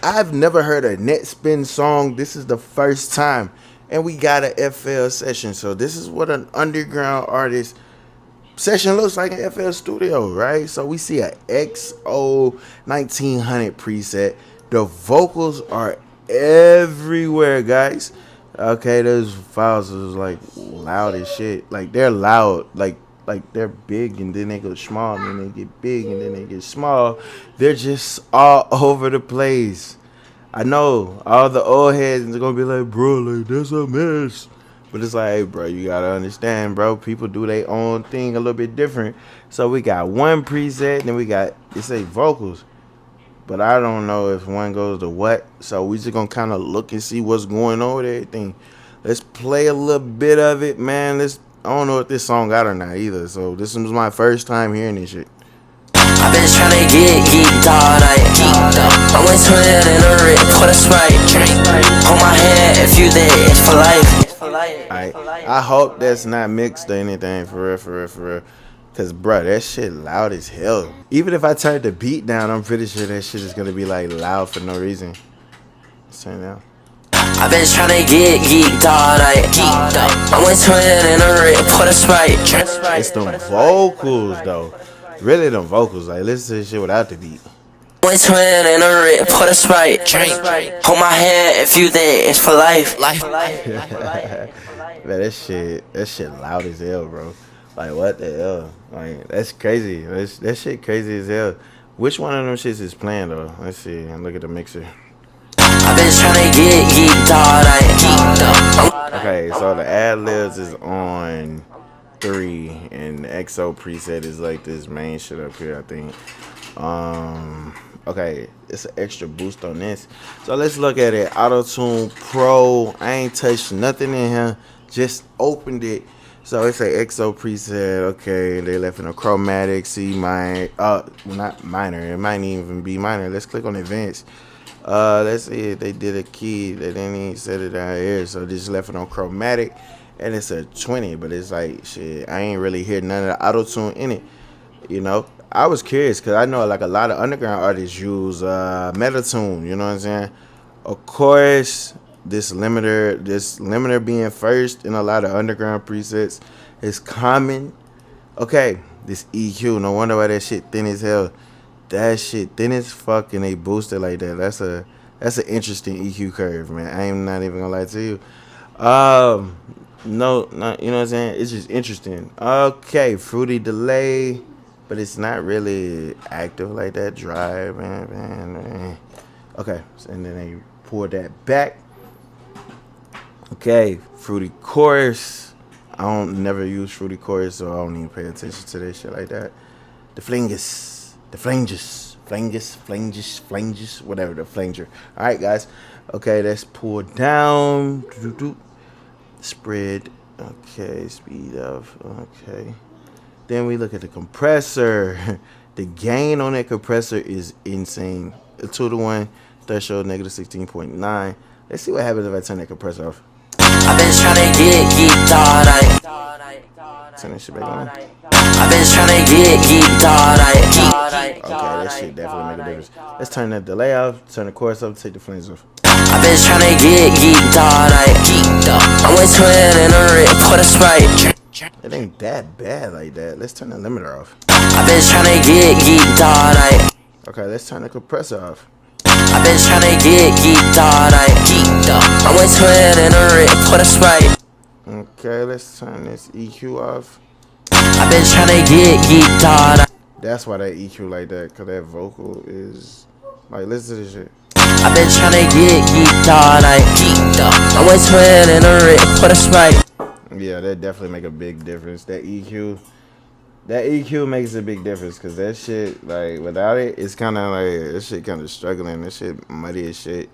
I've never heard a Nettspend song. This is the first time. And we got a FL session. So this is what an underground artist session looks like in FL Studio, right? So we see a XO 1900 preset. The vocals are everywhere, guys. Okay, those files is like loud as shit. Like they're loud, like they're big and then they go small and then they get big and then they get small. They're just all over the place. I know all the old heads are gonna be like, bro, like that's a mess. But it's like, hey, bro, you gotta understand, bro. People do their own thing a little bit different. So we got one preset, then we got it say vocals, but I don't know if one goes to what. So we just gonna kind of look and see what's going on with everything. Let's play a little bit of it, man. I don't know if this song got or not either. So this was my first time hearing this shit. I've been tryna get geeked all night. I went to it in a rip, put a Sprite. Hold my hand if you there, it's for life. I hope that's not mixed or anything, for real, for real, for real. Cause bruh, that shit loud as hell. Even if I turn the beat down, I'm pretty sure that shit is gonna be like loud for no reason. Let's turn it down. I've been tryna get geeked all night. I went to it in a rip, put a Sprite. It's them vocals though. Really them vocals. Like listen to this shit without the beat. Went to it in a rip, put a Sprite. Hold my hand if you there, it's for life. Man, that shit loud as hell, bro. Like what the hell? Like that's crazy. That shit crazy as hell. Which one of them shits is playing though? Let's see. Look at the mixer. I've been tryna get geeked all night. Okay, so the ad libs is on 3, and the XO preset is like this main shit up here, I think. Okay, it's an extra boost on this. So let's look at it. Auto Tune Pro. I ain't touched nothing in here. Just opened it. So it's a XO preset. Okay, they left in a chromatic C minor. Not minor. It might even be minor. Let's click on advanced. Let's see if they did a key. They didn't even set it down here. So they just left it on chromatic. And it's a 20, but it's like, shit, I ain't really hear none of the auto tune in it. You know, I was curious because I know like a lot of underground artists use Metatune. You know what I'm saying? Of course, this limiter being first in a lot of underground presets is common. Okay, this EQ, no wonder why that shit thin as hell. That shit thin as fuck and they boost it like that. That's an interesting EQ curve, man. I am not even gonna lie to you. No, not, you know what I'm saying? It's just interesting. Okay, fruity delay, but it's not really active like that. Dry, man. Okay, so, and then they pour that back. Okay, fruity chorus. I don't never use fruity chorus, so I don't even pay attention to that shit like that. The flanges, whatever, the flanger. All right, guys. Okay, that's pulled down. Spread. Okay, speed up. Okay. Then we look at the compressor. The gain on that compressor is insane. A 2-to-1 threshold, negative 16.9. Let's see what happens if I turn that compressor off. I've been tryna get geeked all night. Turn that shit back on. I've been tryna get geeked all night. Okay, that shit definitely make a difference. Let's turn that delay off, turn the chorus up, take the flames off. I've been tryna get geeked all night. I went to it in a rip, put a Sprite. It ain't that bad like that. Let's turn the limiter off. I've been tryna get geeked all night. Okay, let's turn the compressor off. I've been tryna get geeked all night. I went to it in a rip, put a Sprite. Okay, let's turn this EQ off. I've been tryna get geeked all night. That's why that EQ like that, cause that vocal is like, listen to this shit. I've been tryna get geeked all night. I went to it in a rip, put a Sprite. Yeah, that definitely make a big difference. That EQ makes a big difference, cause that shit, like without it, it's kind of like this shit kind of struggling. This shit muddy as shit.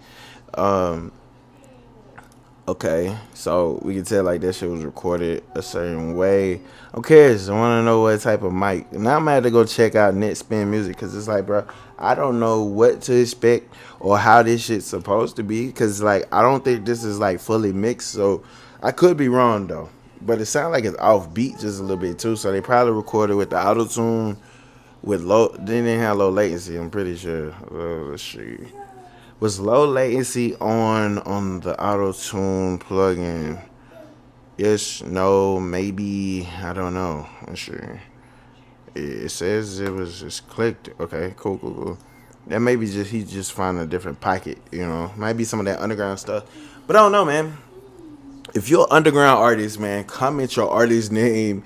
Okay, so we can tell like that shit was recorded a certain way. I'm curious. I want to know what type of mic. Now I'm gonna have to go check out Nettspend Music, cause it's like, bro, I don't know what to expect or how this shit's supposed to be, cause like I don't think this is like fully mixed. So I could be wrong though, but it sounds like it's off beat just a little bit too. So they probably recorded with the auto tune with low. They didn't have low latency. I'm pretty sure. Let's see. Was low latency on the auto tune plugin? Yes, no, maybe. I don't know. I'm sure. It says it was just clicked. Okay, cool. That maybe just he just found a different pocket. Might be some of that underground stuff. But I don't know, man. If you're an underground artist, man, comment your artist name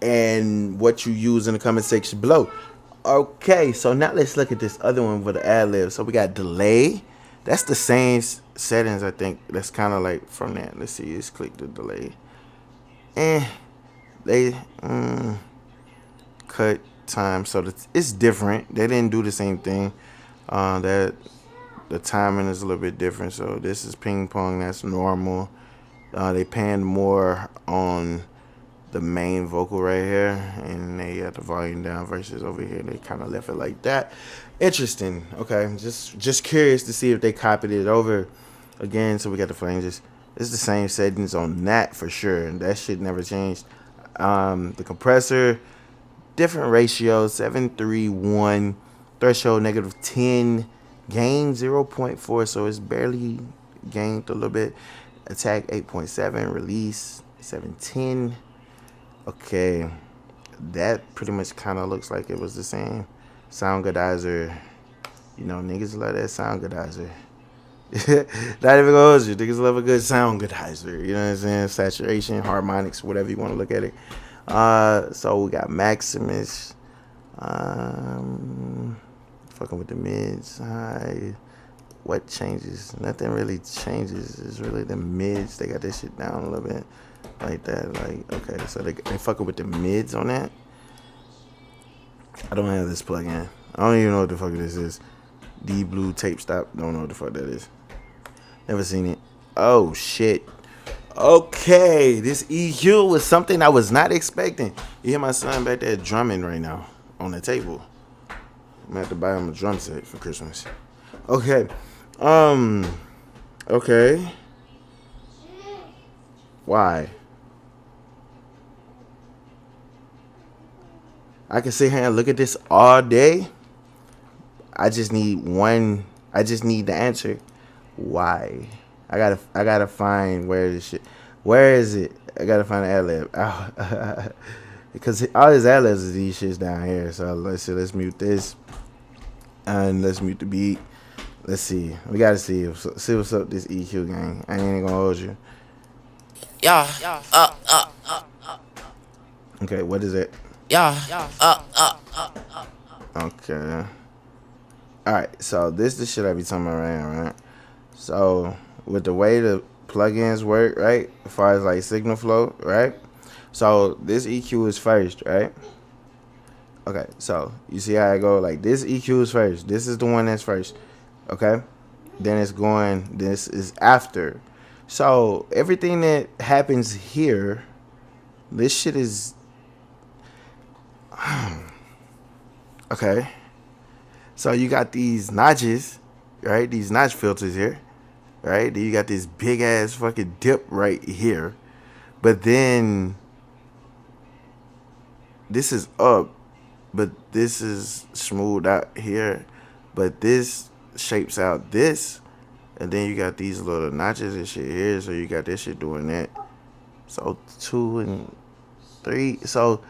and what you use in the comment section below. Okay, so now let's look at this other one with the ad lib. So we got delay. That's the same settings, I think. That's kind of like from that. Let's see. Let's click the delay. They cut time, so it's different. They didn't do the same thing. That the timing is a little bit different. So this is ping pong. That's normal. They panned more on the main vocal right here, and they had the volume down versus over here. They kind of left it like that. Interesting. Okay, just curious to see if they copied it over again. So we got the flanges. It's the same settings on that for sure, and that shit never changed. The compressor, different ratio, 731, threshold -10, gain 0.4, so it's barely gained a little bit. Attack 8.7, release 710. Okay, that pretty much kind of looks like it was the same. Sound goodizer, niggas love that sound goodizer. Not even gonna hold you, niggas love a good sound goodizer. You know what I'm saying? Saturation, harmonics, whatever you want to look at it. So we got Maximus, fucking with the mids, high. What changes? Nothing really changes. It's really the mids. They got this shit down a little bit like that. Like, okay, so they fucking with the mids on that. I don't have this plugin. I don't even know what the fuck this is. D Blue Tape Stop. Don't know what the fuck that is. Never seen it. Oh shit. Okay, this EQ was something I was not expecting. You hear my son back there drumming right now on the table. I'm gonna have to buy him a drum set for Christmas. Okay. Okay. Why? I can sit here and look at this all day. I just need the answer. Why? I gotta find where this shit. Where is it? I gotta find the ad lib. Because all his ad libs is these shits down here. So let's mute this. And let's mute the beat. Let's see. We gotta see what's up this EQ gang. I ain't gonna hold you. Yeah. Okay, what is it? Yeah. Okay. Alright, so this is the shit I be talking about right now, right? So with the way the plugins work, right? As far as like signal flow, right? So this EQ is first, right? Okay, so you see how I go? Like this EQ is first. This is the one that's first. Okay? Then it's going, this is after. So everything that happens here, this shit is okay. So you got these notches, right? These notch filters here, right? Then you got this big ass fucking dip right here. But then this is up, but this is smoothed out here. But this shapes out this, and then you got these little notches and shit here. So you got this shit doing that. So 2 and 3. So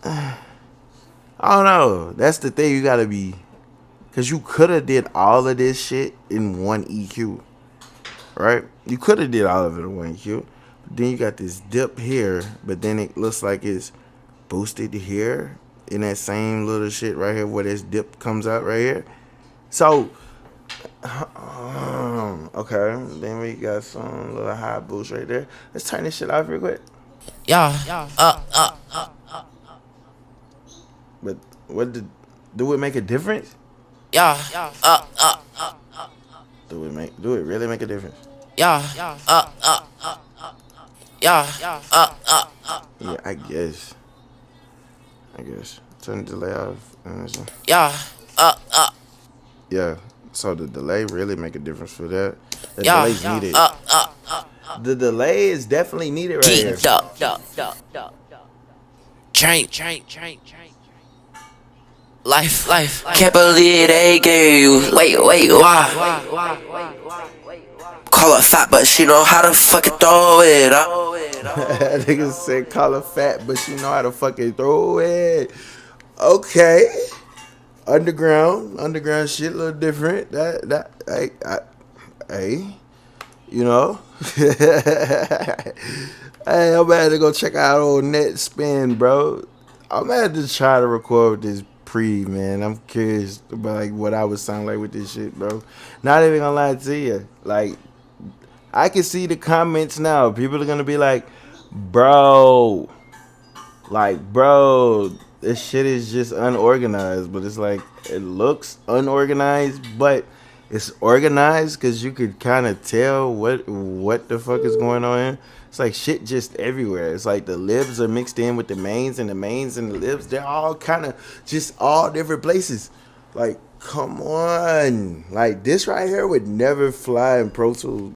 I don't know. That's the thing you gotta be, cause you could have did all of this shit in one EQ, right? You could have did all of it in one EQ. But then you got this dip here, but then it looks like it's boosted here in that same little shit right here where this dip comes out right here. So okay, then we got some little high boost right there. Let's turn this shit off real quick. Yeah. But do it make a difference? Yeah. Do it really make a difference? Yeah. Yeah, I guess. Turn the delay off. Yeah. Yeah. So the delay really make a difference for that. The delay's needed. The delay is definitely needed right here. Train. life. Can't believe they gave you. Wait, why? Call her fat, but she know how to fucking throw it up. Niggas said call her fat, but she know how to fucking throw it. Okay. Underground shit a little different. Hey, you know. Hey, I'm about to go check out old Nettspend, bro. I'm about to try to record this man. I'm curious about like what I would sound like with this shit, bro. Not even gonna lie to you. Like, I can see the comments now. People are gonna be like, bro, this shit is just unorganized. But it's like, it looks unorganized, but it's organized because you could kind of tell what the fuck is going on here. It's like shit just everywhere. It's like the libs are mixed in with the mains, and the mains and the libs, they're all kind of just all different places. Like, come on. Like, this right here would never fly in Pro Tools.